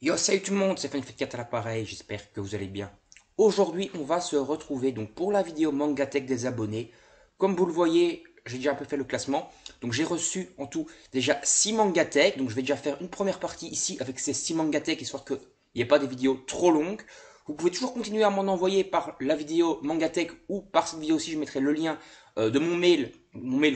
Yo, salut tout le monde, c'est Fanny4 à l'appareil, j'espère que vous allez bien. Aujourd'hui, on va se retrouver donc pour la vidéo Mangatech des abonnés. Comme vous le voyez, j'ai déjà un peu fait le classement. Donc j'ai reçu en tout déjà 6 Mangatech. Donc je vais déjà faire une première partie ici avec ces 6 Mangatech, histoire qu'il n'y ait pas des vidéos trop longues. Vous pouvez toujours continuer à m'en envoyer par la vidéo Mangatech ou par cette vidéo aussi, je mettrai le lien de mon mail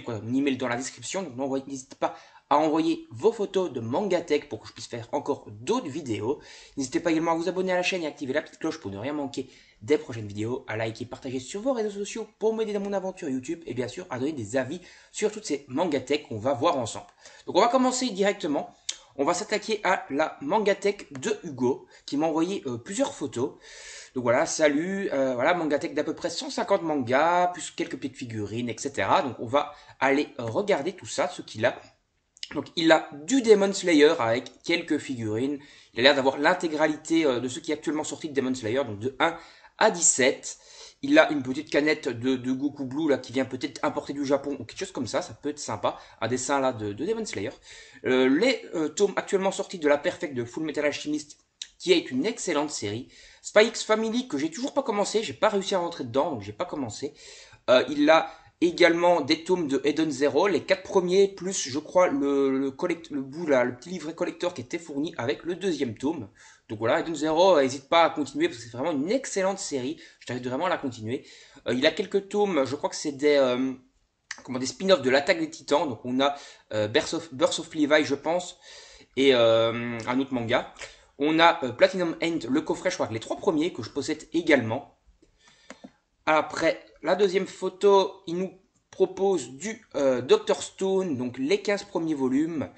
quoi, mon email dans la description. Donc n'hésitez pas à envoyer vos photos de Mangatech pour que je puisse faire encore d'autres vidéos. N'hésitez pas également à vous abonner à la chaîne et à activer la petite cloche pour ne rien manquer des prochaines vidéos, à liker, partager sur vos réseaux sociaux pour m'aider dans mon aventure YouTube et bien sûr à donner des avis sur toutes ces Mangatech qu'on va voir ensemble. Donc on va commencer directement. On va s'attaquer à la Mangatech de Hugo qui m'a envoyé plusieurs photos. Donc voilà, salut, voilà, Mangatech d'à peu près 150 mangas, plus quelques petites figurines, etc. Donc on va aller regarder tout ça, ce qu'il a. Donc il a du Demon Slayer avec quelques figurines. Il a l'air d'avoir l'intégralité de ce qui est actuellement sorti de Demon Slayer, donc de 1 à 17. Il a une petite canette de Goku Blue là qui vient peut-être importer du Japon ou quelque chose comme ça peut être sympa. Un dessin là de Demon Slayer. Les tomes actuellement sortis de la Perfect de Full Metal Alchemist, qui est une excellente série. Spy X Family que j'ai toujours pas commencé, j'ai pas réussi à rentrer dedans, donc j'ai pas commencé. Il a également des tomes de Eden Zero, les 4 premiers, plus je crois le bout là, le petit livret collector qui était fourni avec le deuxième tome. Donc voilà, Eden Zero, n'hésite pas à continuer parce que c'est vraiment une excellente série. Je t'invite vraiment à la continuer. Il a quelques tomes, je crois que c'est des spin-offs de l'attaque des Titans. Donc on a Birth of Levi, je pense, et un autre manga. On a Platinum End, le coffret, je crois que les 3 premiers que je possède également. Après, la deuxième photo, il nous propose du Dr Stone, donc les 15 premiers volumes.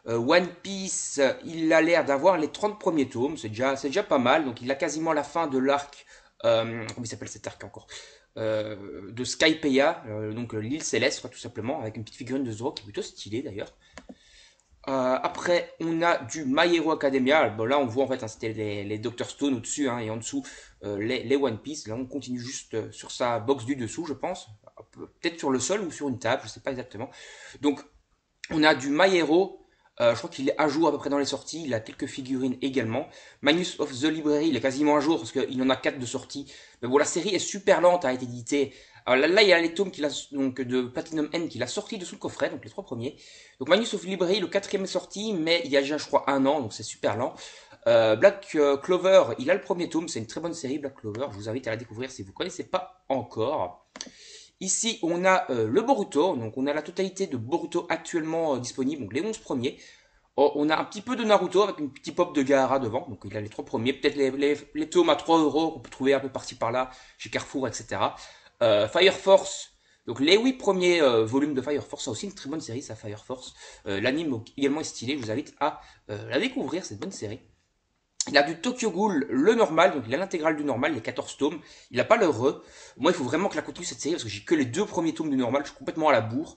One Piece, il a l'air d'avoir les 30 premiers tomes, c'est déjà pas mal. Donc il a quasiment la fin de l'arc, comment il s'appelle cet arc encore, de Skypiea, donc l'île céleste, quoi, tout simplement, avec une petite figurine de Zoro qui est plutôt stylée d'ailleurs. Après, on a du My Hero Academia. Bon, là, on voit en fait, hein, c'était les Dr Stone au-dessus, hein, et en dessous les One Piece. Là, on continue juste sur sa box du dessous, je pense. Peut-être sur le sol ou sur une table, je sais pas exactement. Donc, on a du My Hero. Je crois qu'il est à jour à peu près dans les sorties. Il a quelques figurines également. Magnus of the Library, il est quasiment à jour parce qu'il en a 4 de sortie. Mais bon, la série est super lente à être éditée. Alors là, il y a les tomes donc de Platinum N qu'il a sorti de son coffret, donc les 3 premiers. Donc Magnus of the Library, le quatrième est sorti, mais il y a déjà, je crois, un an, donc c'est super lent. Black Clover, il a le premier tome, c'est une très bonne série, Black Clover. Je vous invite à la découvrir si vous ne connaissez pas encore. Ici, on a le Boruto. Donc, on a la totalité de Boruto actuellement disponible. Donc, les 11 premiers. Oh, on a un petit peu de Naruto avec une petite pop de Gaara devant. Donc, il a les 3 premiers. Peut-être les tomes à 3 euros qu'on peut trouver un peu par-ci par-là chez Carrefour, etc. Fire Force. Donc, les 8 premiers volumes de Fire Force. C'est aussi une très bonne série, ça, Fire Force. L'anime également est stylé. Je vous invite à la découvrir, cette bonne série. Il a du Tokyo Ghoul, le normal, donc il a l'intégrale du normal, les 14 tomes. Il n'a pas le re. Moi, il faut vraiment que la continue cette série parce que j'ai que les 2 premiers tomes du normal, je suis complètement à la bourre.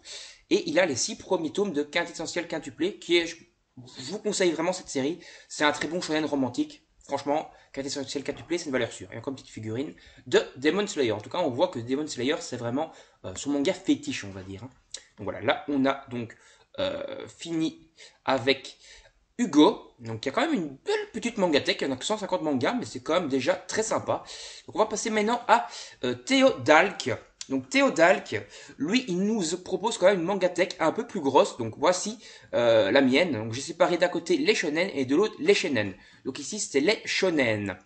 Et il a les 6 premiers tomes de Quintessentiel Quintuplé, qui est, je vous conseille vraiment cette série. C'est un très bon shonen romantique. Franchement, Quintessentiel Quintuplé, c'est une valeur sûre. Et encore une petite figurine de Demon Slayer. En tout cas, on voit que Demon Slayer, c'est vraiment son manga fétiche, on va dire, hein. Donc voilà, là, on a donc fini avec Hugo, donc il y a quand même une belle petite mangatech, il y en a que 150 mangas, mais c'est quand même déjà très sympa. Donc on va passer maintenant à Théo Dalk. Donc Théo Dalk, lui, il nous propose quand même une mangatech un peu plus grosse. Donc voici la mienne. Donc j'ai séparé d'un côté les shonen et de l'autre les shonen. Donc ici c'est les shonen.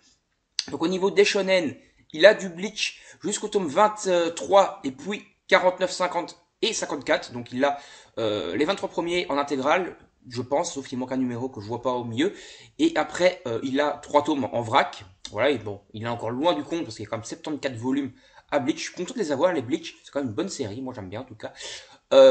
Donc au niveau des shonen, il a du Bleach jusqu'au tome 23 et puis 49, 50 et 54. Donc il a les 23 premiers en intégrale, je pense, sauf qu'il manque un numéro que je vois pas au milieu. Et après, il a 3 tomes en vrac. Voilà, et bon, il est encore loin du compte parce qu'il y a quand même 74 volumes à Bleach. Je suis content de les avoir, les Bleach. C'est quand même une bonne série, moi j'aime bien en tout cas.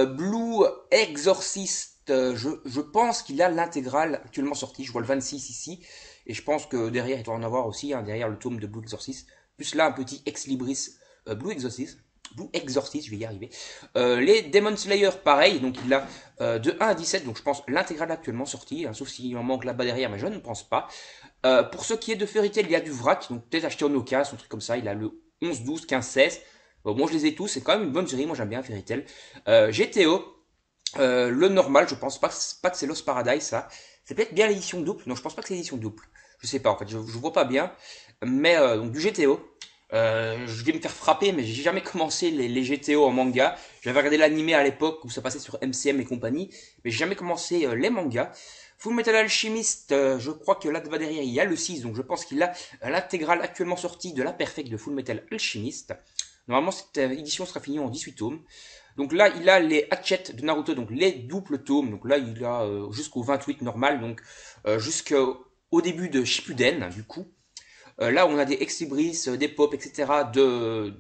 Blue Exorcist, je pense qu'il a l'intégrale actuellement sortie. Je vois le 26 ici. Et je pense que derrière, il doit en avoir aussi, hein, derrière le tome de Blue Exorcist. Plus là, un petit Ex Libris Blue Exorcist. Blue Exorcist, je vais y arriver. Les Demon Slayer, pareil, donc il a de 1 à 17, donc je pense l'intégrale actuellement sortie, hein, sauf s'il en manque là-bas derrière, mais je ne pense pas. Pour ce qui est de Fairy Tail, il y a du vrac, donc peut-être acheter en occasion, un truc comme ça, il a le 11, 12, 15, 16. Bon, moi je les ai tous, c'est quand même une bonne série, moi j'aime bien Fairy Tail. GTO, le normal, je pense pas que c'est Lost Paradise, ça. C'est peut-être bien l'édition double. Non, je pense pas que c'est l'édition double. Je sais pas, en fait, je vois pas bien. Mais donc du GTO. Je vais me faire frapper, mais j'ai jamais commencé les GTO en manga. J'avais regardé l'animé à l'époque où ça passait sur MCM et compagnie, mais j'ai jamais commencé les mangas. Full Metal Alchemist, je crois que là derrière il y a le 6, donc je pense qu'il a l'intégrale actuellement sortie de la Perfect de Full Metal Alchemist. Normalement cette édition sera finie en 18 tomes. Donc là il a les hatchets de Naruto, donc les doubles tomes. Donc là il a jusqu'au 28 normal, donc jusqu'au début de Shippuden du coup. Là, on a des Ex-Libris, des Pop, etc. de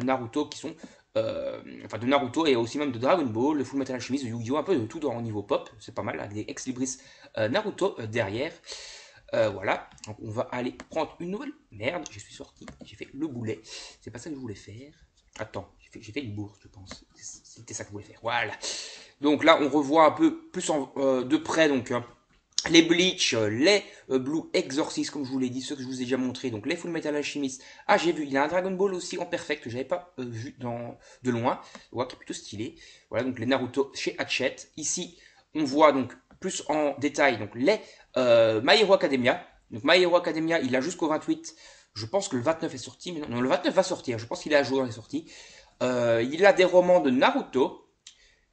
Naruto qui sont. Enfin, de Naruto et aussi même de Dragon Ball, le Full Metal Alchemist, de Yu-Gi-Oh! Un peu de tout dans, au niveau pop. C'est pas mal, avec des Ex-Libris Naruto derrière. Voilà. Donc, on va aller prendre une nouvelle. Merde, je suis sorti. J'ai fait le boulet. C'est pas ça que je voulais faire. Attends, j'ai fait une bourse, je pense. C'était ça que je voulais faire. Voilà. Donc là, on revoit un peu plus de près. Donc. Les Bleach, les Blue Exorcist, comme je vous l'ai dit, ceux que je vous ai déjà montré, donc les Full Metal Alchemist. Ah, j'ai vu, il y a un Dragon Ball aussi en perfect que j'avais pas vu de loin, ouais, qui est plutôt stylé. Voilà, donc les Naruto chez Hachette. Ici, on voit donc plus en détail donc les My Hero Academia. Donc My Hero Academia, il a jusqu'au 28. Je pense que le 29 est sorti, mais non, le 29 va sortir. Je pense qu'il est à jour dans les sorties. Il a des romans de Naruto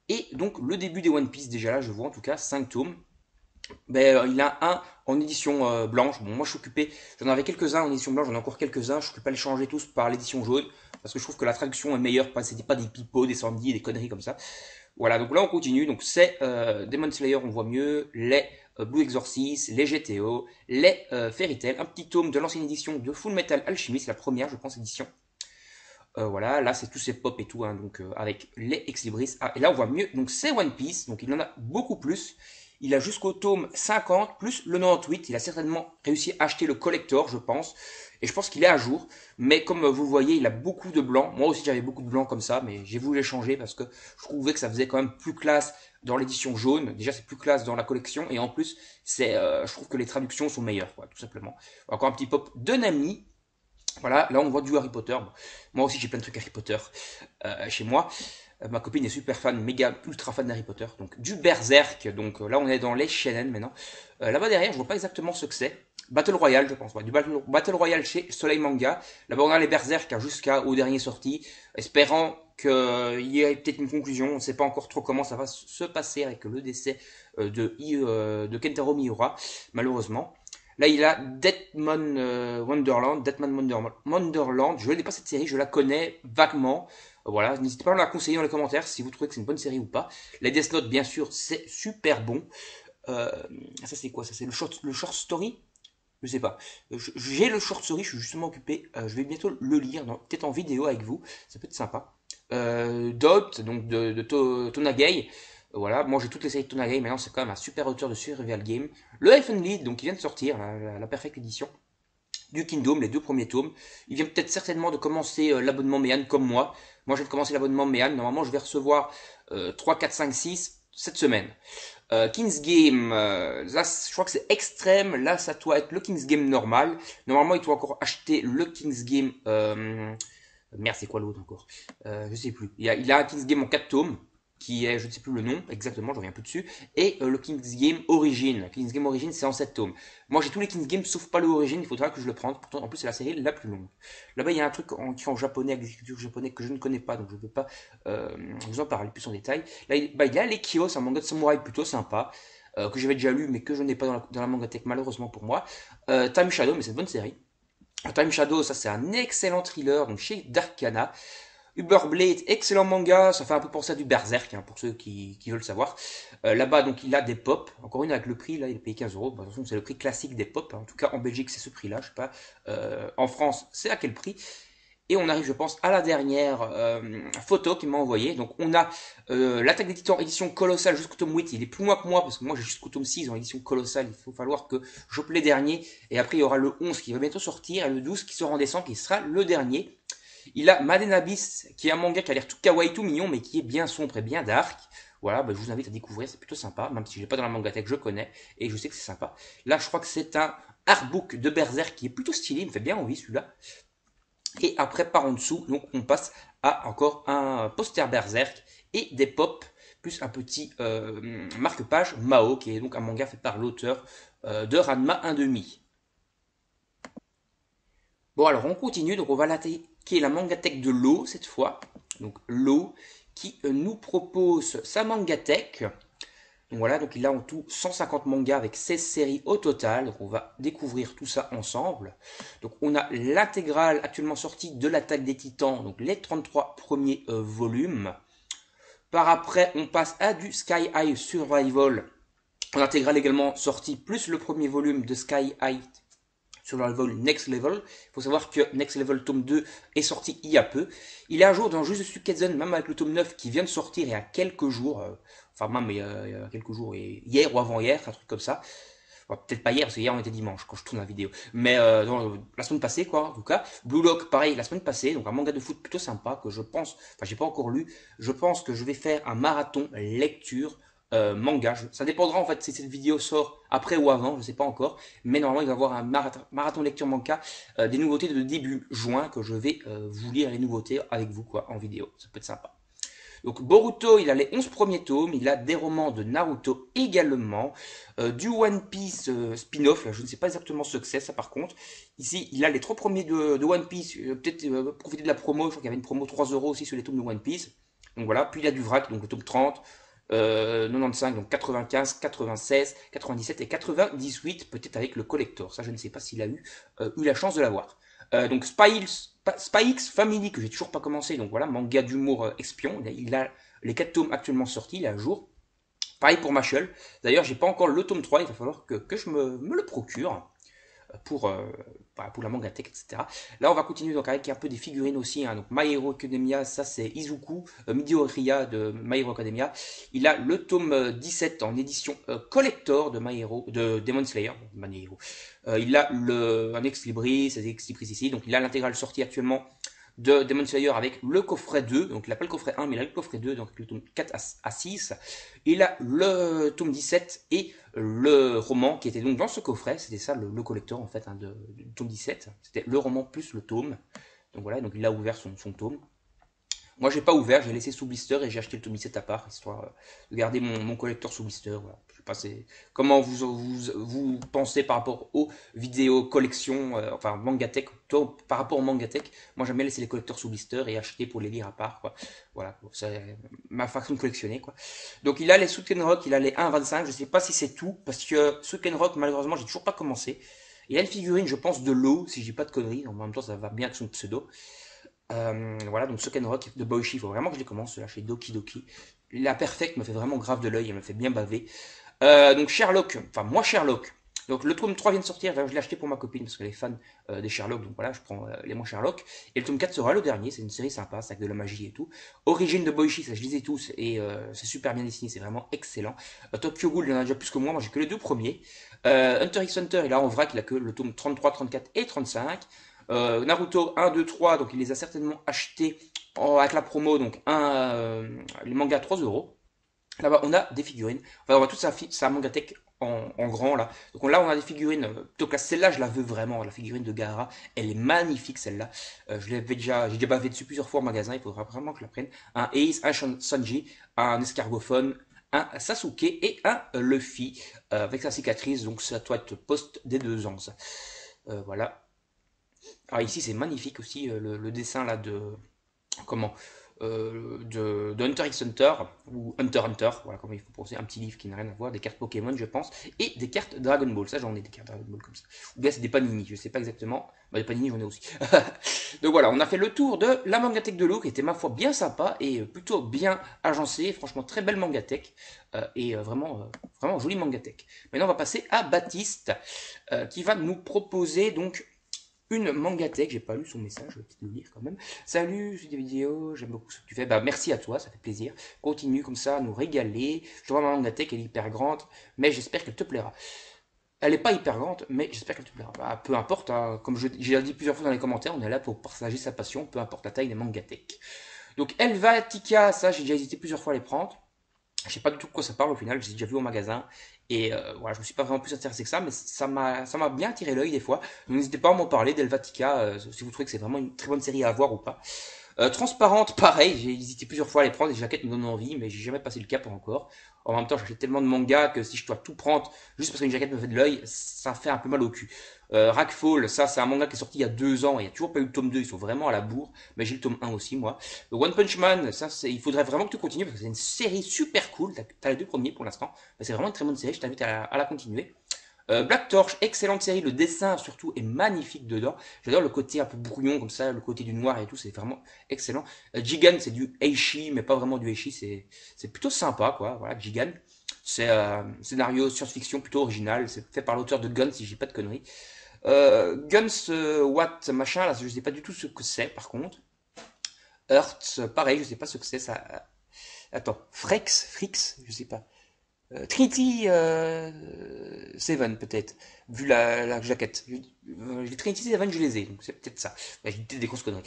et donc le début des One Piece déjà là, je vois en tout cas 5 tomes. Ben, il a un en édition blanche. Bon, moi je suis occupé, j'en avais quelques-uns en édition blanche, j'en ai encore quelques-uns. Je ne peux pas les changer tous par l'édition jaune parce que je trouve que la traduction est meilleure. C'était pas des pipeaux, des Sandy, des conneries comme ça. Voilà, donc là on continue. Donc c'est Demon Slayer, on voit mieux, les Blue Exorcist, les GTO, les Fairy Tail, un petit tome de l'ancienne édition de Full Metal Alchemist, la première, je pense, édition. Voilà, là c'est tous ces pop et tout, hein, donc avec les Ex Libris. Ah, et là on voit mieux, donc c'est One Piece, donc il en a beaucoup plus. Il a jusqu'au tome 50 plus le 98. Il a certainement réussi à acheter le collector, je pense. Et je pense qu'il est à jour. Mais comme vous le voyez, il a beaucoup de blanc. Moi aussi, j'avais beaucoup de blanc comme ça. Mais j'ai voulu les changer parce que je trouvais que ça faisait quand même plus classe dans l'édition jaune. Déjà, c'est plus classe dans la collection. Et en plus, je trouve que les traductions sont meilleures, quoi, tout simplement. Encore un petit pop de Nami. Voilà, là on voit du Harry Potter. Bon, moi aussi j'ai plein de trucs Harry Potter chez moi. Ma copine est super fan, méga ultra fan d'Harry Potter. Donc du Berserk. Donc là on est dans les shonen maintenant. Là-bas derrière, je vois pas exactement ce que c'est. Battle Royale, je pense. Ouais, du Battle Royale chez Soleil Manga. Là-bas on a les Berserk hein, jusqu'au dernier sorti. Espérant qu'il y ait peut-être une conclusion. On ne sait pas encore trop comment ça va se passer avec le décès de Kentaro Miura, malheureusement. Là, il a Deadman Wonderland. Wonderland. Je ne connais pas cette série, je la connais vaguement. Voilà, n'hésitez pas à me la conseiller dans les commentaires si vous trouvez que c'est une bonne série ou pas. Les Death Note, bien sûr, c'est super bon. Ça, c'est quoi? Ça, c'est le short story? Je sais pas. J'ai le short story, je suis justement occupé. Je vais bientôt le lire, peut-être en vidéo avec vous. Ça peut être sympa. Dot, donc de Tonagay. Voilà, moi j'ai toutes les séries de Tonagay, maintenant c'est quand même un super auteur de survival game. Le Elfen Lied, donc il vient de sortir, la perfecte édition du Kingdom, les deux premiers tomes. Il vient peut-être certainement de commencer l'abonnement Méan comme moi. Moi je viens de commencer l'abonnement Méan, normalement je vais recevoir 3, 4, 5, 6 cette semaine. King's Game, là je crois que c'est extrême, là ça doit être le King's Game normal. Normalement il doit encore acheter le King's Game... merde, c'est quoi l'autre encore je sais plus. Il a un King's Game en 4 tomes qui est, je ne sais plus le nom exactement, je reviens un peu dessus, et le King's Game Origin. King's Game Origin, c'est en 7 tomes. Moi, j'ai tous les King's Game, sauf pas le Origin, il faudra que je le prenne. Pourtant, en plus, c'est la série la plus longue. Là-bas, il y a un truc qui est en japonais, avec des écritures japonais que je ne connais pas, donc je ne peux pas vous en parler plus en détail. Là, il y a les Kios, un manga de samouraï plutôt sympa, que j'avais déjà lu, mais que je n'ai pas dans la mangatech, malheureusement pour moi. Time Shadow, mais c'est une bonne série. Time Shadow, ça c'est un excellent thriller, donc chez Darkana. Uberblade, excellent manga, ça fait un peu penser à du Berserk, hein, pour ceux qui veulent savoir. Là-bas, donc, il a des pop. Encore une avec le prix, là, il a payé 15 euros. Bon, de toute façon, c'est le prix classique des pop. Hein. En tout cas, en Belgique, c'est ce prix-là. Je sais pas. En France, c'est à quel prix? Et on arrive, je pense, à la dernière photo qu'il m'a envoyée. Donc, on a l'Attaque des Titans édition colossale jusqu'au tome 8. Il est plus loin que moi, parce que moi, j'ai jusqu'au tome 6 en édition colossale. Il faut falloir que j'ope les derniers. Et après, il y aura le 11 qui va bientôt sortir, et le 12 qui sera en décembre, qui sera le dernier. Il a Maden Abyss, qui est un manga qui a l'air tout kawaii, tout mignon, mais qui est bien sombre et bien dark. Voilà, bah, je vous invite à découvrir, c'est plutôt sympa, même si je l'ai pas dans la mangatech, je connais, et je sais que c'est sympa. Là, je crois que c'est un artbook de Berserk qui est plutôt stylé, il me fait bien envie celui-là. Et après, par en dessous, donc on passe à encore un poster Berserk et des pop plus un petit marque-page Mao, qui est donc un manga fait par l'auteur de Ranma 1,5. Bon, alors on continue, donc on va l'attaquer la mangatech de l'eau cette fois. Donc l'eau qui nous propose sa mangatech. Donc voilà, donc il a en tout 150 mangas avec 16 séries au total. Donc on va découvrir tout ça ensemble. Donc on a l'intégrale actuellement sortie de l'Attaque des Titans, donc les 33 premiers volumes. Par après, on passe à du Sky High Survival. L'intégrale également sortie, plus le premier volume de Sky High Survival Next Level. Il faut savoir que Next Level tome 2 est sorti il y a peu. Il est à jour dans Jujutsu Kaisen, même avec le tome 9 qui vient de sortir il y a quelques jours. Enfin, même il y a quelques jours, hier ou avant-hier, un truc comme ça. Bon, peut-être pas hier, parce que hier on était dimanche quand je tourne la vidéo. Mais la semaine passée, quoi, en tout cas. Blue Lock, pareil, la semaine passée. Donc un manga de foot plutôt sympa que je pense, enfin j'ai pas encore lu. Je pense que je vais faire un marathon lecture manga. Ça dépendra en fait si cette vidéo sort après ou avant, je sais pas encore. Mais normalement il va y avoir un marathon lecture manga des nouveautés de début juin que je vais vous lire les nouveautés avec vous quoi en vidéo. Ça peut être sympa. Donc Boruto, il a les 11 premiers tomes, il a des romans de Naruto également, du One Piece spin-off, là, je ne sais pas exactement ce que c'est ça par contre. Ici, il a les 3 premiers de One Piece, peut-être profiter de la promo, je crois qu'il y avait une promo 3 € aussi sur les tomes de One Piece. Donc voilà, puis il a du vrac, donc le tome 30, 95, donc 95, 96, 97 et 98, peut-être avec le collector. Ça, je ne sais pas s'il a eu la chance de l'avoir. Donc Spy X Family, que j'ai toujours pas commencé, donc voilà, manga d'humour espion. Il a les 4 tomes actuellement sortis, il est à jour. Pareil pour Machel. D'ailleurs, j'ai pas encore le tome 3, il va falloir que je me le procure pour, pour la mangatech, etc. Là, on va continuer donc avec un peu des figurines aussi. Hein. Donc, My Hero Academia, ça c'est Izuku Midoriya de My Hero Academia. Il a le tome 17 en édition collector de My Hero, de Demon Slayer, My Hero. Il a un Ex Libris, c'est Ex Libris ici. Donc, il a l'intégrale sortie actuellement de Demon Slayer avec le coffret 2, donc il n'a pas le coffret 1 mais il a le coffret 2, donc le tome 4 à 6. Il a le tome 17 et le roman qui était donc dans ce coffret, c'était ça le collector en fait hein, du tome 17, c'était le roman plus le tome. Donc voilà, donc il a ouvert son tome. Moi, j'ai pas ouvert, j'ai laissé sous blister et j'ai acheté le tome 17 à part, histoire de garder mon collector sous blister. Voilà. Je sais pas, comment vous pensez par rapport aux vidéos collections, enfin mangatech, par rapport au mangatech. Moi, j'aime bien laisser les collecteurs sous blister et acheter pour les lire à part. Quoi. Voilà, c'est ma façon de collectionner. Quoi. Donc, il a les Suken Rock, il a les 1,25. Je sais pas si c'est tout, parce que Suken Rock, malheureusement, j'ai toujours pas commencé. Il a une figurine, je pense, de l'eau, si j'ai pas de conneries. En même temps, ça va bien avec son pseudo. Voilà, donc Suken Rock de Boichi, il faut vraiment que je les commence, là, chez Doki Doki. La Perfect me fait vraiment grave de l'œil, elle me fait bien baver. Donc Sherlock, enfin moi Sherlock. Donc le tome 3 vient de sortir, je l'ai acheté pour ma copine parce qu'elle est fan des Sherlock, donc voilà, je prends les moins Sherlock. Et le tome 4 sera le dernier, c'est une série sympa, c'est avec de la magie et tout. Origine de Boichi, ça je les ai tous et c'est super bien dessiné, c'est vraiment excellent. Tokyo Ghoul, il y en a déjà plus que moi j'ai que les 2 premiers. Hunter x Hunter, il a en vrac, il a que le tome 33, 34 et 35. Naruto 1, 2, 3, donc il les a certainement achetés avec la promo, donc les mangas 3 €. Là-bas, on a des figurines. Enfin, on a toute sa mangatech en grand là. Donc là, on a des figurines. Donc là, celle-là, je la veux vraiment. La figurine de Gaara, elle est magnifique celle-là. J'ai déjà bavé dessus plusieurs fois au magasin. Il faudra vraiment que je la prenne. Un Ace, un Sanji, un escargophone, un Sasuke et un Luffy avec sa cicatrice. Donc ça doit être post des 2 ans. Ça. Voilà. Ah, ici, c'est magnifique aussi le dessin là de comment de Hunter x Hunter ou Hunter Hunter, voilà comment il faut penser, un petit livre qui n'a rien à voir, des cartes Pokémon je pense, et des cartes Dragon Ball, ça j'en ai des cartes Dragon Ball comme ça, ou bien c'est des Panini, je sais pas exactement, bah, des Panini j'en ai aussi. Donc voilà, on a fait le tour de la mangatech de l'eau qui était ma foi bien sympa et plutôt bien agencée, franchement très belle mangatech et vraiment jolie mangatech. Maintenant on va passer à Baptiste qui va nous proposer donc une mangatech, j'ai pas lu son message, je vais peut-être le lire quand même. Salut, c'est des vidéos, j'aime beaucoup ce que tu fais. Bah merci à toi, ça fait plaisir. Continue comme ça à nous régaler. Je vois ma mangatech, elle est hyper grande, mais j'espère qu'elle te plaira. Elle est pas hyper grande, mais j'espère qu'elle te plaira. Bah, peu importe, hein, comme j'ai déjà dit plusieurs fois dans les commentaires, on est là pour partager sa passion, peu importe la taille des mangatech. Donc Helvatica, ça j'ai déjà hésité plusieurs fois à les prendre. Je sais pas du tout de quoi ça parle au final, j'ai déjà vu au magasin. Et voilà, je me suis pas vraiment plus intéressé que ça, mais ça m'a bien attiré l'œil des fois. Donc n'hésitez pas à m'en parler d'Helvatica, si vous trouvez que c'est vraiment une très bonne série à voir ou pas. Transparente, pareil, j'ai hésité plusieurs fois à les prendre, les jaquettes me donnent envie, mais j'ai jamais passé le cap encore. En même temps, j'achète tellement de mangas que si je dois tout prendre juste parce qu'une jaquette me fait de l'œil, ça fait un peu mal au cul. Rackfall, ça c'est un manga qui est sorti il y a 2 ans, et il n'y a toujours pas eu le tome 2, ils sont vraiment à la bourre, mais j'ai le tome 1 aussi moi. One Punch Man, ça il faudrait vraiment que tu continues parce que c'est une série super cool, t'as les 2 premiers pour l'instant, mais c'est vraiment une très bonne série, je t'invite à la continuer. Black Torch, excellente série, le dessin surtout est magnifique dedans. J'adore le côté un peu brouillon comme ça, le côté du noir et tout, c'est vraiment excellent. Jigan, c'est du Eishi, mais pas vraiment du Eishi, c'est plutôt sympa quoi. Voilà, Jigan, c'est scénario science-fiction plutôt original, c'est fait par l'auteur de Guns si j'ai pas de conneries. Guns What machin, là je sais pas du tout ce que c'est par contre. Earth, pareil, je sais pas ce que c'est ça. Attends, Frix, je sais pas. Trinity Seven peut-être, vu la jaquette. Les Trinity Seven je les ai, donc c'est peut-être ça. Bah, j'ai dit des grosses conneries.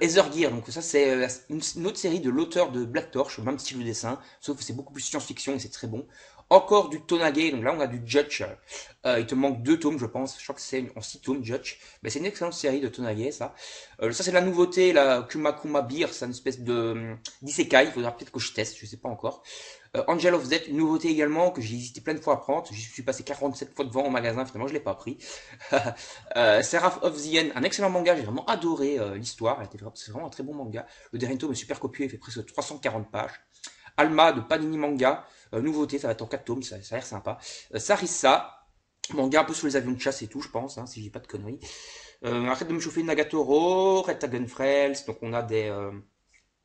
Ether Gear, donc ça c'est une autre série de l'auteur de Black Torch, même style de dessin, sauf que c'est beaucoup plus science-fiction et c'est très bon. Encore du Tonage, donc là on a du Judge. Il te manque 2 tomes je pense, je crois que c'est en 6 tomes Judge. Mais c'est une excellente série de Tonage ça. Ça c'est la nouveauté, la Kumakuma Beer, c'est une espèce de d'isekai, il faudra peut-être que je teste, je sais pas encore. Angel of Death, une nouveauté également que j'ai hésité plein de fois à prendre. Je suis passé 47 fois devant au magasin, finalement je l'ai pas pris. Seraph of the End, un excellent manga, j'ai vraiment adoré l'histoire. C'est vraiment un très bon manga. Le dernier tome est super copieux, il fait presque 340 pages. Alma de Panini Manga, nouveauté, ça va être en 4 tomes, ça a l'air sympa. Sarissa, manga un peu sur les avions de chasse et tout, je pense, hein, si j'ai pas de conneries. Arrête de me chauffer Nagatoro, Red Tagon Frels, donc on a des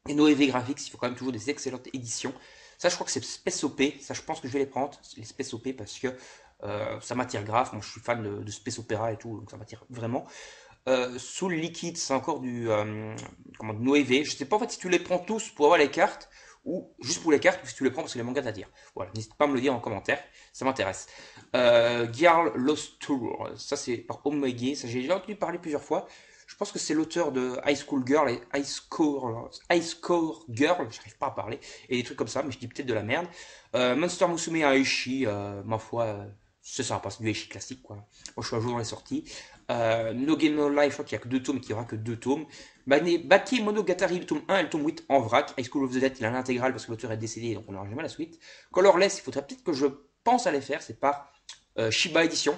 Noévé graphiques, il faut quand même toujours des excellentes éditions. Ça, je crois que c'est Space OP. Ça, je pense que je vais les prendre, les Space OP, parce que ça m'attire grave. Moi, je suis fan de Space Opera et tout, donc ça m'attire vraiment. Soul Liquid, c'est encore de Noévé. Je sais pas en fait si tu les prends tous pour avoir les cartes ou juste pour les cartes, ou si tu les prends parce que les mangas t'attirent. Voilà, n'hésite pas à me le dire en commentaire, ça m'intéresse. Girl Lost Tour, ça c'est par Omega, ça j'ai déjà entendu parler plusieurs fois. Je pense que c'est l'auteur de High School Girl et High Score Girl, j'arrive pas à parler, et des trucs comme ça, mais je dis peut-être de la merde. Monster Musume Aishi, ma foi, c'est sympa, c'est du Aishi classique, quoi. Moi, je suis à jour dans les sorties. No Game No Life, je crois qu'il n'y a que 2 tomes et qu'il n'y aura que 2 tomes. Baki Monogatari, le tome 1 et le tome 8 en vrac. High School of the Dead, il a l'intégrale parce que l'auteur est décédé, donc on n'aura jamais la suite. Colorless, il faudrait peut-être que je pense à les faire, c'est par Shiba Edition.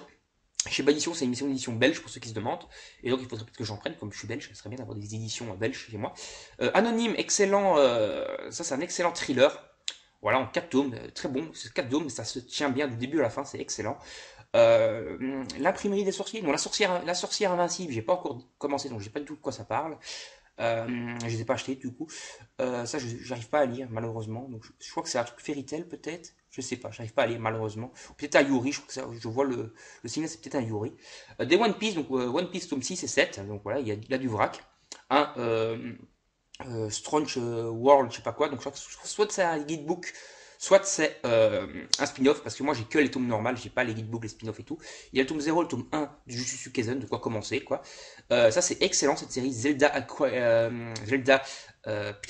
Shiba Edition, c'est une mission d'édition belge pour ceux qui se demandent. Et donc il faudrait peut-être que j'en prenne, comme je suis belge, ça serait bien d'avoir des éditions belges chez moi. Anonyme, excellent, ça c'est un excellent thriller. Voilà, en 4 tomes, très bon, c'est 4 tomes, mais ça se tient bien du début à la fin, c'est excellent. L'imprimerie des sorciers, non, la sorcière invincible, j'ai pas encore commencé, donc j'ai pas du tout de quoi ça parle. Je les ai pas achetés du coup. Ça, j'arrive pas à lire malheureusement. Donc, je crois que c'est un truc Fairy Tail peut-être. Je sais pas, j'arrive pas à lire malheureusement. Peut-être un Yuri, je crois que je vois le signe, c'est peut-être un Yuri. Des One Piece, donc One Piece tome 6 et 7. Donc voilà, il y a du vrac. Un Strange World, je sais pas quoi. Donc je crois que soit c'est un guidebook, soit c'est un spin-off, parce que moi j'ai que les tomes normales, j'ai pas les guidebooks, les spin-offs et tout. Il y a le tome 0, le tome 1 du Jujutsu Kaisen, de quoi commencer, quoi. Ça c'est excellent cette série, putain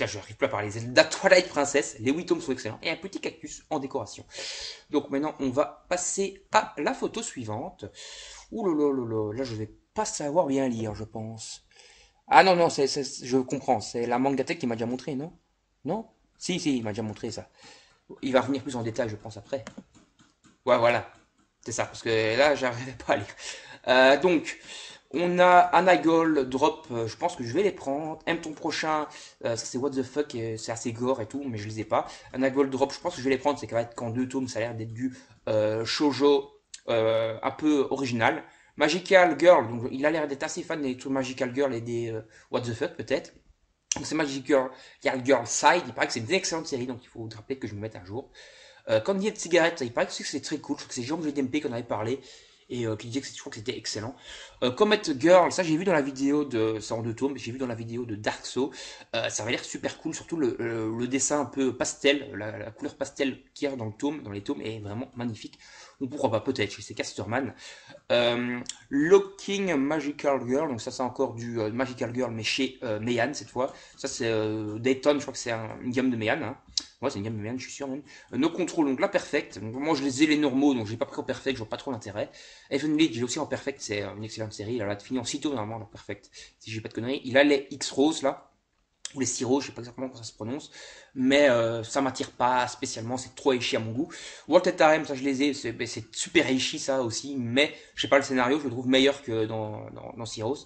je n'arrive plus à parler, Zelda Twilight Princess, les 8 tomes sont excellents, et un petit cactus en décoration. Donc maintenant on va passer à la photo suivante. Ouh là là là là, là je vais pas savoir bien lire je pense. Ah non, non, je comprends, c'est la Mangatech qui m'a déjà montré, non? Non? Si, si, il m'a déjà montré ça. Il va revenir plus en détail, je pense, après. Ouais, voilà, c'est ça, parce que là, j'arrivais pas à lire. Donc, on a Anagol, Drop, je pense que je vais les prendre. M ton prochain, ça c'est What the fuck, c'est assez gore et tout, mais je les ai pas. Anagol, Drop, je pense que je vais les prendre, c'est qu'à être qu'en 2 tomes, ça a l'air d'être du shoujo un peu original. Magical Girl, donc il a l'air d'être assez fan des trucs Magical Girl et des What the fuck peut-être. Donc c'est Magical Girl Side, il paraît que c'est une excellente série, donc il faut vous rappeler que je me mette un jour. Candy et Cigarette, il paraît que c'est très cool, je crois que c'est Jean GDMP qu'on avait parlé, et qui disait que je crois que c'était excellent. Comet Girl, ça j'ai vu dans la vidéo c'est en 2 tomes, j'ai vu dans la vidéo de Dark Souls, ça avait l'air super cool, surtout le dessin un peu pastel, la couleur pastel qu'il y a dans les tomes est vraiment magnifique. Donc pourquoi pas, peut-être, chez ces Casterman. Locking Magical Girl, donc ça c'est encore du Magical Girl, mais chez Meian cette fois. Ça c'est Dayton, je crois que c'est une gamme de Meian. Hein. Ouais, c'est une gamme de Meian, je suis sûr même. No Control, donc la Perfect. Donc, moi je les ai les normaux, donc j'ai pas pris en Perfect, je vois pas trop l'intérêt. Heaven League, j'ai aussi en Perfect, c'est une excellente série. Elle a fini en 6 tomes normalement, en Perfect, si j'ai pas de conneries. Il a les X-Rose là. ou les sirops, je sais pas exactement comment ça se prononce, mais ça m'attire pas spécialement, c'est trop Eishi à mon goût. Walter Harem, ça je les ai, c'est super Eishi ça aussi, mais je sais pas, le scénario je le trouve meilleur que dans Siros.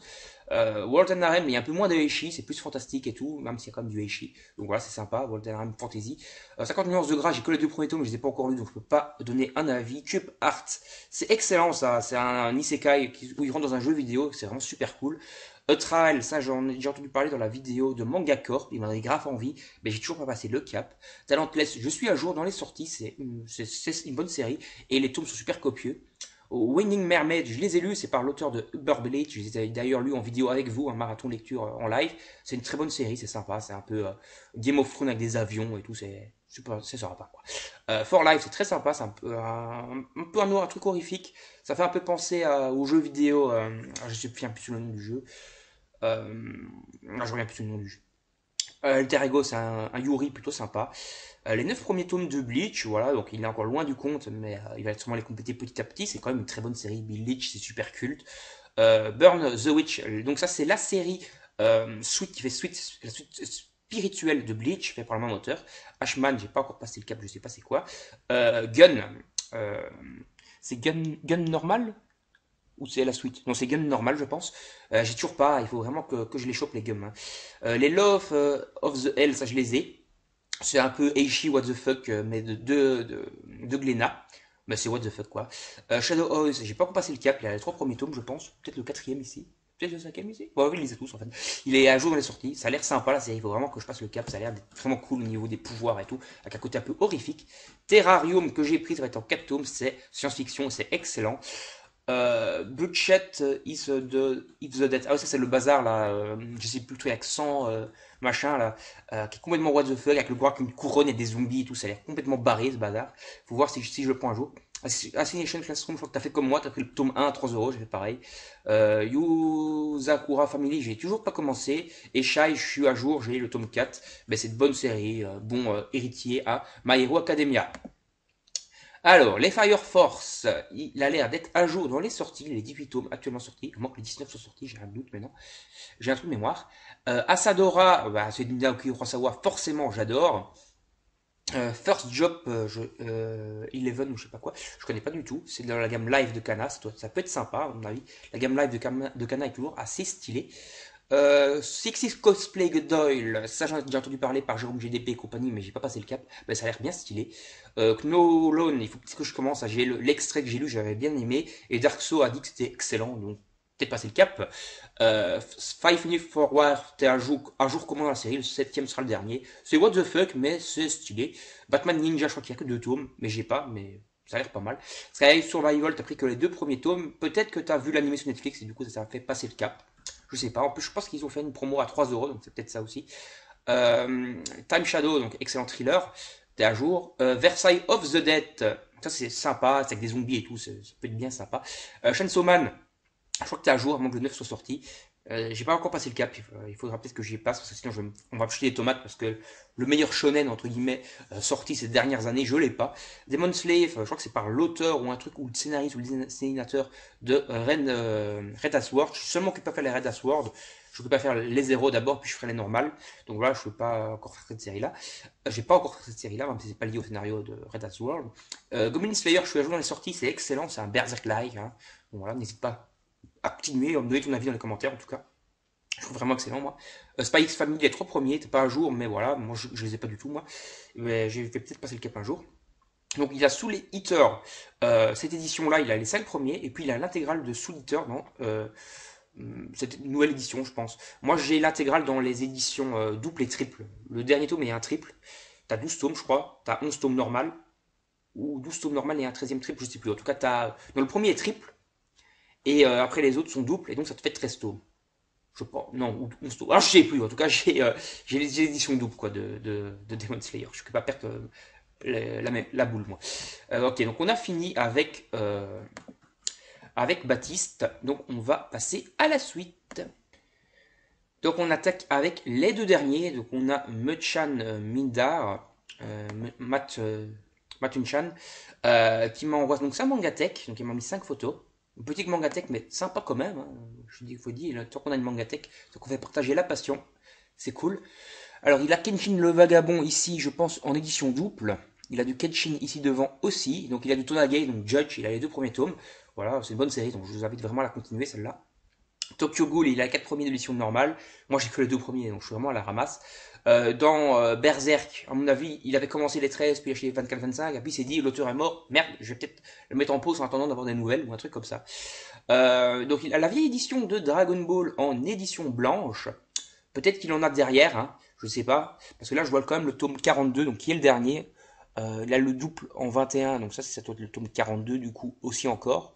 Walter Harem, il y a un peu moins de Eishi, c'est plus fantastique et tout, même s'il y a quand même du Eishi. Donc voilà, c'est sympa, Walter Harem Fantasy. 50 nuances de gras, j'ai que les deux premiers tomes, mais je les ai pas encore lus, donc je peux pas donner un avis. Cube Art, c'est excellent ça, c'est un isekai où il rentre dans un jeu vidéo, c'est vraiment super cool. Trial, ça j'en ai déjà entendu parler dans la vidéo de Manga Corp, il m'en avait grave envie, mais j'ai toujours pas passé le cap. Talentless, je suis à jour dans les sorties, c'est une bonne série, et les tomes sont super copieux. Winning Mermaid, je les ai lus, c'est par l'auteur de Uber Blade, je les ai d'ailleurs lus en vidéo avec vous, un marathon lecture en live. C'est une très bonne série, c'est sympa, c'est un peu Game of Thrones avec des avions et tout, c'est sympa quoi. For Life, c'est très sympa, c'est un truc horrifique, ça fait un peu penser aux jeux vidéo, je ne sais plus sur le nom du jeu, je reviens plus sur le nom du jeu. Alter Ego, c'est un Yuri plutôt sympa. Les 9 premiers tomes de Bleach, voilà, donc il est encore loin du compte, mais il va sûrement les compléter petit à petit. C'est quand même une très bonne série. Bleach, c'est super culte. Burn the Witch, donc ça c'est la série Sweet qui fait Sweet, la suite spirituelle de Bleach, fait par le même auteur. Ashman, j'ai pas encore passé le cap, je sais pas c'est quoi. Gun, euh, c'est Gun normal ou c'est la suite? Non, c'est Gun normal, je pense. J'ai toujours pas, il faut vraiment que je les chope, les gums, hein. Les Love of the Hell, ça je les ai. C'est un peu Eishi What the Fuck, mais de Glénat. Mais c'est What the Fuck, quoi. Shadow Oath, j'ai pas encore passé le cap, il y a les 3 premiers tomes, je pense. Peut-être le quatrième ici. Peut-être le cinquième ici. Bon, oui, il les a tous, en fait. Il est à jour dans les sorties. Ça a l'air sympa, la série. Il faut vraiment que je passe le cap. Ça a l'air d'être vraiment cool au niveau des pouvoirs et tout. Avec un côté un peu horrifique. Terrarium, que j'ai pris, ça va être en 4 tomes. C'est science-fiction, c'est excellent. Budget is the Dead. Ah ouais, ça c'est le bazar là, je sais plus le truc accent machin là, qui est complètement what the fuck, avec le gars avec une couronne et des zombies et tout, ça a l'air complètement barré ce bazar. Faut voir si je le prends un jour. Assignation Classroom, je crois que t'as fait comme moi, t'as pris le tome 1 à 3 euros, j'ai fait pareil. Yuzakura Family, j'ai toujours pas commencé. Et Shai, je suis à jour, j'ai le tome 4. Ben, c'est de bonne série, bon héritier à My Hero Academia. Alors, les Fire Force, il a l'air d'être à jour dans les sorties, les 18 tomes actuellement sortis, à moins que les 19 soient sortis, j'ai un doute maintenant, j'ai un truc de mémoire. Asadora, bah, c'est une Naoki Urasawa, forcément j'adore. First Job, 11 ou je sais pas quoi, je connais pas du tout, c'est dans la gamme live de Kana, ça peut être sympa à mon avis. La gamme live de Kana est toujours assez stylée. Six's Cosplay Doyle, ça j'en ai déjà entendu parler par Jérôme GDP et compagnie, mais j'ai pas passé le cap. Ben, ça a l'air bien stylé. Knolon, il faut que je commence. J'ai l'extrait que j'ai lu, j'avais bien aimé. Et Darkso a dit que c'était excellent, donc peut-être passer le cap. Five Minutes Forward, t'es un jour comment dans la série, le septième sera le dernier. C'est what the fuck, mais c'est stylé. Batman Ninja, je crois qu'il y a que 2 tomes, mais j'ai pas, mais ça a l'air pas mal. Sky Survival, t'as pris que les 2 premiers tomes. Peut-être que t'as vu l'animé sur Netflix et du coup ça a fait passer le cap. Je sais pas. En plus, je pense qu'ils ont fait une promo à 3 euros, donc c'est peut-être ça aussi. Time Shadow, donc excellent thriller. T'es à jour. Versailles of the Dead. Ça, c'est sympa. C'est avec des zombies et tout. Ça peut être bien sympa. Chainsaw Man. Je crois que t'es à jour avant que le 9 soit sorti. J'ai pas encore passé le cap. Il faudra peut-être que j'y passe parce que sinon on va me jeter des tomates parce que le meilleur shonen entre guillemets sorti ces dernières années, je l'ai pas. Demon Slave, je crois que c'est par l'auteur ou un truc ou le scénariste ou le dessinateur de Red Asword. Je suis seulement occupé à faire les Red Asword. Je peux pas faire les zéros d'abord puis je ferai les normales. Donc voilà, je peux pas encore faire cette série là. J'ai pas encore fait cette série là, même si c'est pas lié au scénario de Red Asword. Goblin Slayer, je suis à jour dans les sorties, c'est excellent, c'est un Berserk-like. Hein. Donc voilà, n'hésite pas à continuer, à me donner ton avis dans les commentaires en tout cas. Je trouve vraiment excellent moi. Spy X Family, les 3 premiers, t'es pas à jour, mais voilà, moi je les ai pas du tout moi. Mais j'ai peut-être passer le cap un jour. Donc il a Soul Eater, cette édition là, il a les 5 premiers, et puis il a l'intégrale de Soul Eater dans cette nouvelle édition je pense. Moi j'ai l'intégrale dans les éditions double et triple. Le dernier tome est un triple. T'as 12 tomes je crois, t'as 11 tomes normal, ou 12 tomes normal et un 13e triple, je sais plus. En tout cas, dans le premier est triple, et après les autres sont doubles, et donc ça te fait 13 tomes. Je pense, non, ou 11 tomes. Alors je sais plus, en tout cas j'ai les éditions doubles quoi, de Demon Slayer. Je ne peux pas perdre la boule moi. Ok, donc on a fini avec Baptiste, donc on va passer à la suite. Donc on attaque avec les 2 derniers, donc on a Muchan Mindar, Matt, Matunchan, qui m'envoie, donc c'est un mangatech, donc il m'a mis 5 photos. Une petite mangatech, mais sympa quand même, hein. Je dis, il faut dire, tant qu'on a une mangatech, donc on fait partager la passion. c'est cool. Alors, il a Kenshin le Vagabond ici, je pense, en édition double. Il a du Kenshin ici devant aussi. Donc, il a du Tonage, donc Judge, il a les 2 premiers tomes. Voilà, c'est une bonne série, donc je vous invite vraiment à la continuer, celle-là. Tokyo Ghoul, il a 4 premiers de l'édition normale. Moi, j'ai que les 2 premiers, donc je suis vraiment à la ramasse. Dans Berserk, à mon avis, il avait commencé les 13, puis il a acheté les 24-25, et puis il s'est dit, l'auteur est mort, merde, je vais peut-être le mettre en pause en attendant d'avoir des nouvelles, ou un truc comme ça. Donc, il a la vieille édition de Dragon Ball en édition blanche. Peut-être qu'il en a derrière, hein, je sais pas. Parce que là, je vois quand même le tome 42, donc qui est le dernier. Il a le double en 21, donc ça doit être le tome 42, du coup, aussi encore.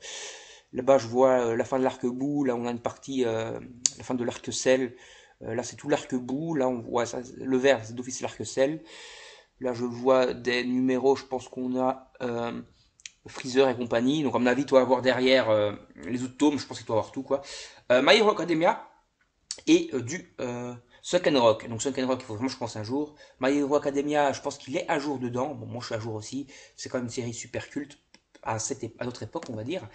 Là-bas, je vois la fin de l'arc bout. Là, on a une partie, la fin de l'arc Cell. Là, c'est tout l'arc bout. Là, on voit ça, le vert, c'est d'office l'arc Cell. Là, je vois des numéros. Je pense qu'on a Freezer et compagnie. Donc, à mon avis, il doit avoir derrière les autres tomes. Je pense qu'il doit avoir tout, quoi. My Hero Academia et du Sunken Rock. Donc, Sunken Rock, il faut vraiment que je pense un jour. My Hero Academia, je pense qu'il est à jour dedans. Bon, moi, je suis à jour aussi. C'est quand même une série super culte à notre époque, on va dire.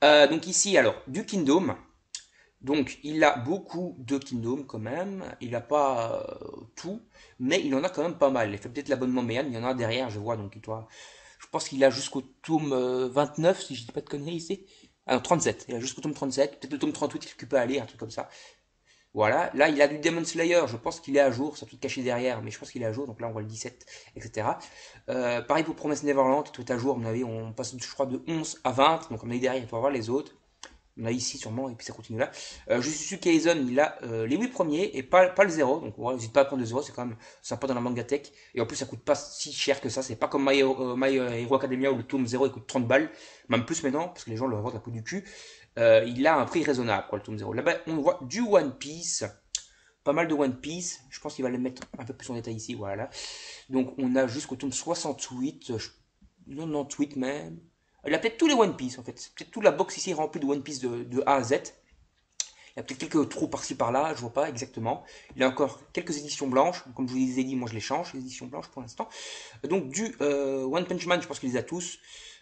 Donc ici, alors, du Kingdom. Donc, il a beaucoup de Kingdom quand même. Il n'a pas tout, mais il en a quand même pas mal. Il fait peut-être l'abonnement Meian, il y en a derrière, je vois. Donc, je pense qu'il a jusqu'au tome 29, si je dis pas de conneries ici. Ah non, 37. Il a jusqu'au tome 37. Peut-être le tome 38 qu'il peut aller, un truc comme ça. Voilà, là il a du Demon Slayer, je pense qu'il est à jour, ça peut être caché derrière, mais je pense qu'il est à jour, donc là on voit le 17, etc. Pareil pour Promise Neverland, tout est à jour, à mon avis, on passe je crois de 11 à 20, donc on est derrière, il faut voir les autres. On a ici sûrement, et puis ça continue là. Jujutsu Kaisen, il a les 8 premiers, et pas le 0, donc ouais, n'hésite pas à prendre le 0, c'est quand même sympa dans la manga tech, et en plus ça coûte pas si cher que ça, c'est pas comme My Hero Academia où le tome 0 il coûte 30 balles, même plus maintenant, parce que les gens le revendent à coup du cul. Il a un prix raisonnable, quoi, le tome 0. Là-bas, on voit du One Piece, pas mal de One Piece. Je pense qu'il va le mettre un peu plus en détail ici, voilà. Donc, on a jusqu'au tome 68, 98 même. Il a peut-être tous les One Piece, en fait. C'est peut-être toute la box ici remplie de One Piece de A à Z. Il y a peut-être quelques trous par-ci par-là, je vois pas exactement. Il y a encore quelques éditions blanches. Comme je vous les ai dit, moi je les change, les éditions blanches pour l'instant. Donc du One Punch Man, je pense qu'il les a tous.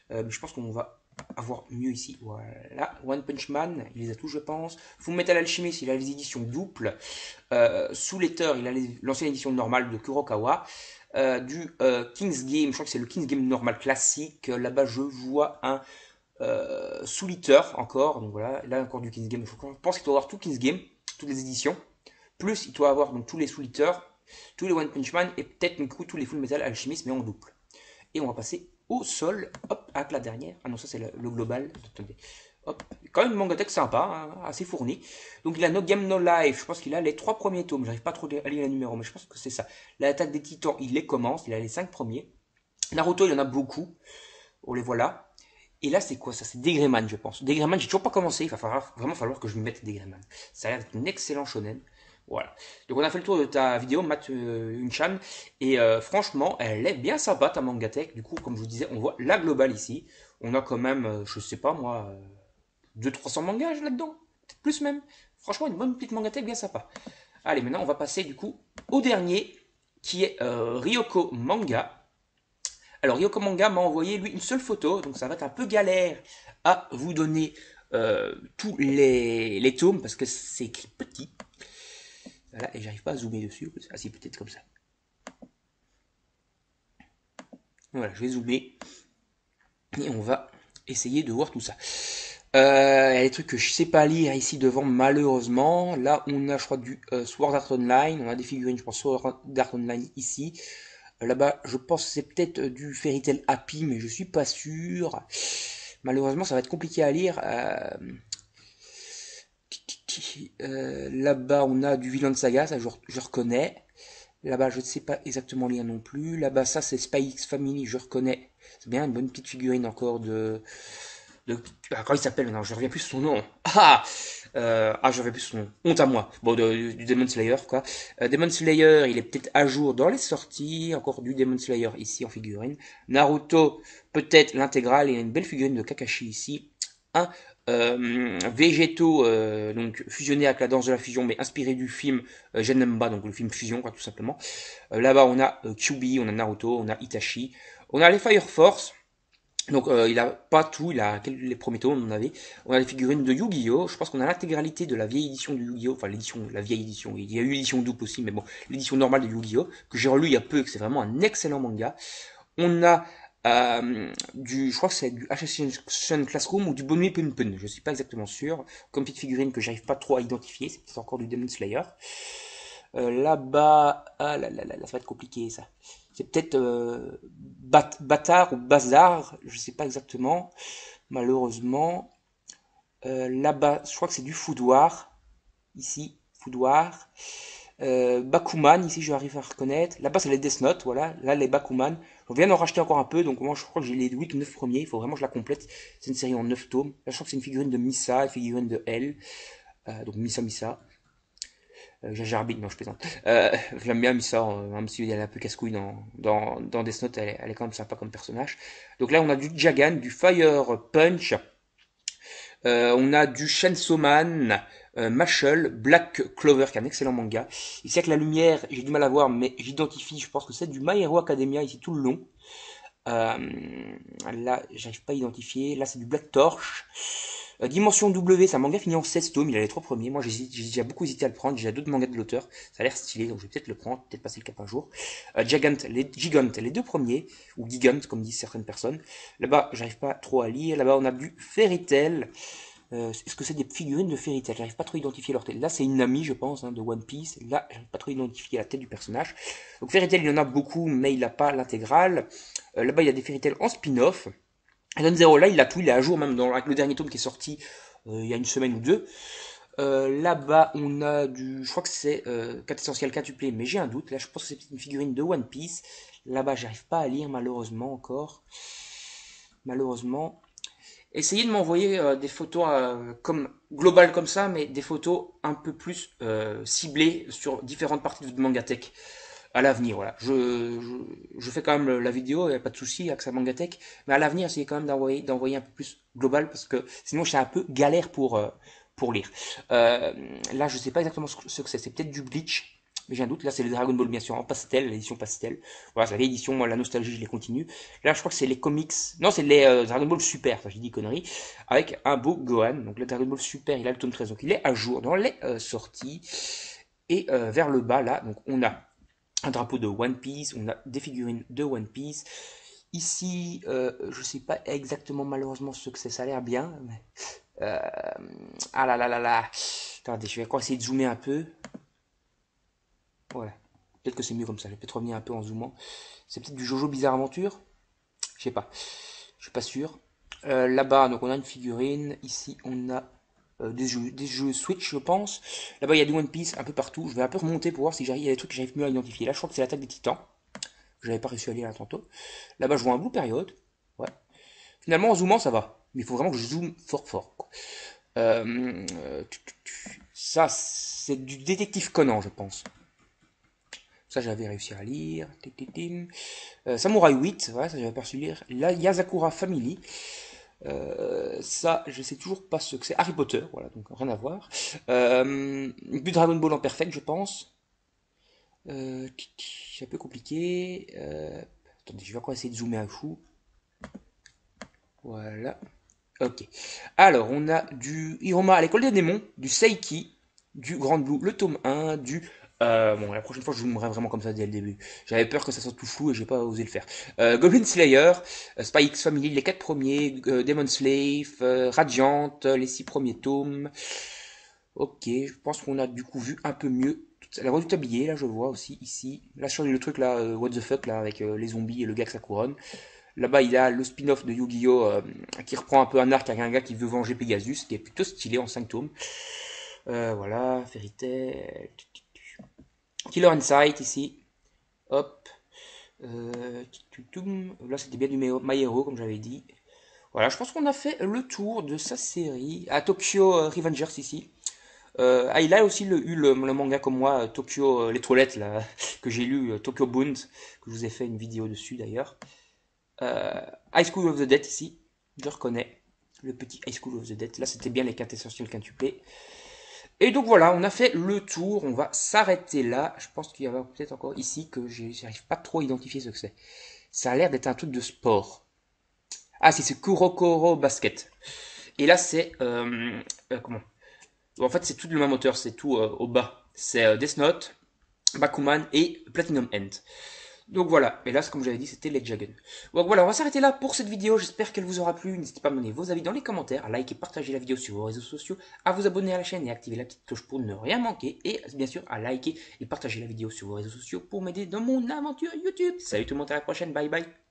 Mais je pense qu'on va avoir mieux ici. Voilà, One Punch Man, il les a tous, je pense. Full Metal Alchemist, il a les éditions doubles. Sous Letter, il a l'ancienne édition normale de Kurokawa. Du King's Game, je crois que c'est le King's Game normal classique. Là-bas, je vois un sous Letter encore. Donc voilà, là encore du King's Game. Je pense qu'il doit avoir tout King's Game, toutes les éditions. Plus, il doit avoir donc tous les sous Letter, tous les One Punch Man et peut-être du coup tous les Full Metal Alchemist, mais en double. Et on va passer au sol, hop, avec la dernière. Ah non, ça c'est le global. Attendez. Hop, quand même une manga tech sympa, hein, assez fourni. Donc il a No Game No Life, je pense qu'il a les 3 premiers tomes. J'arrive pas trop à lire les numéros, mais je pense que c'est ça. L'attaque des titans, il les commence, il a les 5 premiers. Naruto, il y en a beaucoup. On les voit là. Et là, c'est quoi ça? C'est Degreman, je pense. Degreman, j'ai toujours pas commencé. Il va vraiment falloir que je me mette Degreman. Ça a l'air d'être un excellent shonen. Voilà. Donc on a fait le tour de ta vidéo, Matt Unchan. Et franchement, elle est bien sympa ta mangatech. Du coup, comme je vous disais, on voit la globale ici. On a quand même, je sais pas moi, 200-300 mangas là-dedans. Peut-être plus même. Franchement, une bonne petite mangatech bien sympa. Allez, maintenant on va passer du coup au dernier, qui est Ryoko Manga. Alors Ryoko Manga m'a envoyé lui une seule photo, donc ça va être un peu galère à vous donner tous les tomes, parce que c'est écrit petit. Voilà, et j'arrive pas à zoomer dessus. Ah si, peut-être comme ça. Voilà, je vais zoomer. Et on va essayer de voir tout ça. Il y a des trucs que je sais pas lire ici devant, malheureusement. Là, on a, je crois, du Sword Art Online. On a des figurines, je pense, Sword Art Online ici. Là-bas, je pense que c'est peut-être du Fairy Tail Happy, mais je suis pas sûr. Malheureusement, ça va être compliqué à lire. Là-bas, on a du Villain Saga, ça je reconnais. Là-bas, je ne sais pas exactement lire non plus. Là-bas, ça, c'est Spy X Family, je reconnais. C'est bien, une bonne petite figurine encore comment il s'appelle maintenant? Je reviens plus sur son nom. Je reviens plus sur son nom. Honte à moi. Bon, du Demon Slayer, quoi. Demon Slayer, il est peut-être à jour dans les sorties. Encore du Demon Slayer ici en figurine. Naruto, peut-être l'intégrale. Il y a une belle figurine de Kakashi ici. Un Végétaux, donc fusionné avec la danse de la fusion, mais inspiré du film Genemba, donc le film Fusion, quoi, tout simplement. Là-bas, on a Kyuubi, on a Naruto, on a Itachi, on a les Fire Force. Donc il a pas tout, il a les premiers tomes, on en avait. On a les figurines de Yu-Gi-Oh! Je pense qu'on a l'intégralité de la vieille édition de Yu-Gi-Oh! Enfin l'édition, la vieille édition. Il y a eu l'édition double aussi, mais bon, l'édition normale de Yu-Gi-Oh! Que j'ai relu il y a peu et que c'est vraiment un excellent manga. On a je crois que c'est du Assassin's Classroom ou du Bonnie Pun Pun, je suis pas exactement sûr. Comme petite figurine que j'arrive pas trop à identifier, c'est peut-être encore du Demon Slayer. Là-bas, ah là là là, ça va être compliqué ça. C'est peut-être Bâtard ou Bazar, je sais pas exactement, malheureusement. Là-bas, je crois que c'est du Foudoir, ici, Foudoir. Bakuman, ici je arrive à reconnaître. Là-bas c'est les Death Note, voilà. Là les Bakuman. Je viens d'en racheter encore un peu, donc moi je crois que j'ai les 8 ou 9 premiers, il faut vraiment que je la complète. C'est une série en 9 tomes. Là je crois que c'est une figurine de Misa, une figurine de L. Donc Misa Misa. Jar Binks, non je plaisante. J'aime bien Misa, même si elle est un peu casse-couille dans Death Note, elle est quand même sympa comme personnage. Donc là on a du Jagan, du Fire Punch, on a du Chainsaw Man, Mashal, Black Clover, qui est un excellent manga. Ici avec la lumière, j'ai du mal à voir, mais j'identifie, je pense que c'est du My Hero Academia ici tout le long. Euh, Là, j'arrive pas à identifier. Là, c'est du Black Torch. Dimension W, c'est un manga fini en 16 tomes, il a les 3 premiers. Moi, j'ai déjà beaucoup hésité à le prendre. J'ai d'autres mangas de l'auteur. Ça a l'air stylé, donc je vais peut-être le prendre, peut-être passer le cap un jour. Gigant, les 2 premiers, ou Gigant, comme disent certaines personnes. Là-bas, j'arrive pas trop à lire. Là-bas, on a du Fairy Tail. Est-ce que c'est des figurines de Fairy Tail? J'arrive pas trop à identifier leur tête. Là, c'est une amie, je pense, hein, de One Piece. Là, j'arrive pas trop à identifier la tête du personnage. Donc Fairy Tail, il y en a beaucoup, mais il n'a pas l'intégrale. Là-bas, il y a des Fairy Tail en spin-off. Don Zero, là, il a tout, il est à jour, même avec le dernier tome qui est sorti il y a une semaine ou deux. Là-bas, on a je crois que c'est 4 essentiels quintuplés, mais j'ai un doute. Là, je pense que c'est une figurine de One Piece. Là-bas, j'arrive pas à lire, malheureusement, encore. Malheureusement. Essayez de m'envoyer des photos comme globales comme ça, mais des photos un peu plus ciblées sur différentes parties de votre Mangatech à l'avenir. Voilà, je fais quand même la vidéo, il n'y a pas de souci avec sa Mangatech, mais à l'avenir, essayez quand même d'envoyer un peu plus global parce que sinon, c'est un peu galère pour lire. Là, je sais pas exactement ce que c'est peut-être du Bleach. Mais j'ai un doute, là c'est le Dragon Ball bien sûr en pastel, l'édition pastel. Voilà, c'est la vieille édition, moi la nostalgie je les continue. Là je crois que c'est les comics, non c'est les Dragon Ball Super, ça j'ai dit conneries, avec un beau Gohan. Donc le Dragon Ball Super il a le tome 13, donc il est à jour dans les sorties. Et vers le bas là, donc on a un drapeau de One Piece, on a des figurines de One Piece. Ici, je sais pas exactement malheureusement ce que c'est, ça a l'air bien. Mais, euh, ah là là là là, attendez, je vais encore essayer de zoomer un peu. Voilà. Peut-être que c'est mieux comme ça. Je vais peut-être revenir un peu en zoomant. C'est peut-être du Jojo Bizarre Aventure. Je sais pas. Je suis pas sûr. Là-bas, donc on a une figurine. Ici, on a des jeux Switch, je pense. Là-bas, il y a du One Piece un peu partout. Je vais un peu remonter pour voir si il y a des trucs que j'arrive mieux à identifier. Là, je crois que c'est l'attaque des Titans. Que j'avais pas réussi à lire là tantôt. Là-bas, je vois un Blue Period. Ouais. Finalement, en zoomant, ça va. Mais il faut vraiment que je zoome fort fort. Quoi. Ça, c'est du détective Conan, je pense. Ça, j'avais réussi à lire. Samurai 8, voilà, ça j'avais pas su lire. La Yazakura Family. Ça, je sais toujours pas ce que c'est. Harry Potter, voilà, donc rien à voir. Du Dragon Ball en perfect, je pense. C'est un peu compliqué. Attendez, je vais encore essayer de zoomer un coup. Voilà. Ok. Alors, on a du Hiroma à l'école des démons, du Seiki, du Grand Blue, le tome 1, du... bon, la prochaine fois, je zoomerai vraiment comme ça dès le début. J'avais peur que ça soit tout flou et j'ai pas osé le faire. Goblin Slayer, Spy X Family, les 4 premiers, Demon Slave, Radiant, les 6 premiers tomes. Ok, je pense qu'on a du coup vu un peu mieux. La voix du tablier, là, je vois aussi, ici. Là, sur le truc, là, what the fuck, là, avec les zombies et le gars que ça couronne. Là-bas, il y a le spin-off de Yu-Gi-Oh! Qui reprend un peu un arc avec un gars qui veut venger Pegasus, qui est plutôt stylé en 5 tomes. Voilà, Fairy Tail. Killer Insight ici. Hop. Là, c'était bien du My Hero, comme j'avais dit. Voilà, je pense qu'on a fait le tour de sa série. À Tokyo Revengers ici. Il a aussi eu le manga comme moi, Tokyo, les toilettes, là, que j'ai lu, Tokyo Bund, que je vous ai fait une vidéo dessus d'ailleurs. High School of the Dead ici, je reconnais le petit High School of the Dead. Là, c'était bien les quintessentiels quintuplés. Et donc voilà, on a fait le tour. On va s'arrêter là. Je pense qu'il y avait peut-être encore ici que j'arrive pas trop à identifier ce que c'est. Ça a l'air d'être un truc de sport. Ah si, c'est Kurokoro Basket. Et là, c'est... comment? En fait, c'est tout le même auteur, c'est tout au bas. C'est Death Note, Bakuman et Platinum End. Donc voilà, et là, comme j'avais dit, c'était Lake Dragon. Donc voilà, on va s'arrêter là pour cette vidéo. J'espère qu'elle vous aura plu. N'hésitez pas à me donner vos avis dans les commentaires, à liker, partager la vidéo sur vos réseaux sociaux, à vous abonner à la chaîne et activer la petite cloche pour ne rien manquer. Et bien sûr, à liker et partager la vidéo sur vos réseaux sociaux pour m'aider dans mon aventure YouTube. Salut tout le monde, à la prochaine, bye bye.